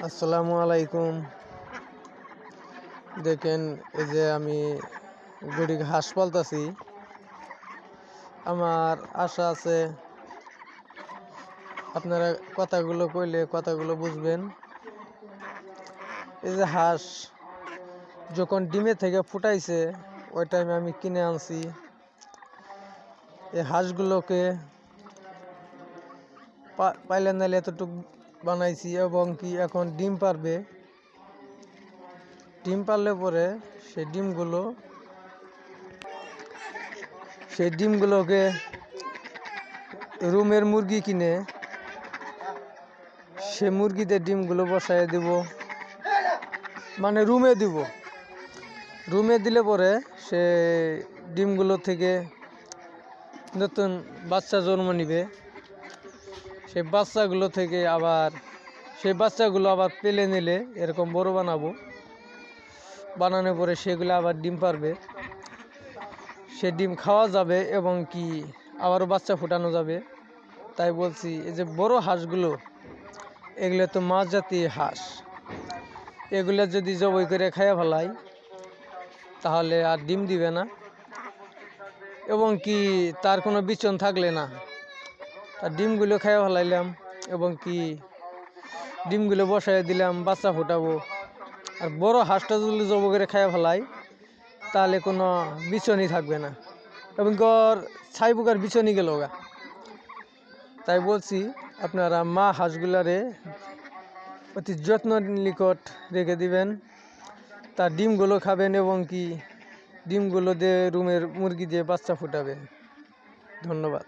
আসসালামু আলাইকুম। দেখেন এই যে আমি গরু হাঁস পালতাছি। আমার আশা আছে আপনারা কথাগুলো কইলে কথাগুলো বুঝবেন। এই যে হাঁস যখন ডিমে থেকে ফুটাইছে ওই টাইমে আমি কিনে আনছি। এই হাঁসগুলোকে পাইলে নাইলে এতটুকু বানাইছি এবং কি এখন ডিম পারবে। ডিম পারলে পরে সেই ডিমগুলোকে রুমের মুরগি কিনে সে মুরগিতে ডিমগুলো বসায় দিব, মানে রুমে দিলে পরে সে ডিমগুলো থেকে নতুন বাচ্চা জন্ম নিবে। সেই বাচ্চাগুলো আবার পেলে নিলে এরকম বড় বানানোর পরে সেগুলো আবার ডিম পারবে। সে ডিম খাওয়া যাবে এবং কি আবারও বাচ্চা ফোটানো যাবে। তাই বলছি এই যে বড় হাঁসগুলো এগুলো তো মাছ জাতীয় হাঁস, এগুলো যদি জবাই করে খাইয়া ফেলাই তাহলে আর ডিম দিবে না এবং কি তার কোনো বিচন থাকলে না, তার ডিমগুলো খাইয়া ফেলাইলাম এবং কি ডিমগুলো বসাই দিলাম, বাচ্চা ফোটাবো। আর বড় হাঁসটা যদি জবাই করে খাইয়া ফেলাই তাহলে কোনো বিচনই থাকবে না এবং ছাই পোকার বিচনই গেল গা। তাই বলছি আপনারা মা হাঁসগুলারে অতি যত্ন নিকট রেখে দিবেন, তার ডিমগুলো খাবেন এবং কি ডিমগুলো দিয়ে রুমের মুরগি দিয়ে বাচ্চা ফুটাবেন। ধন্যবাদ।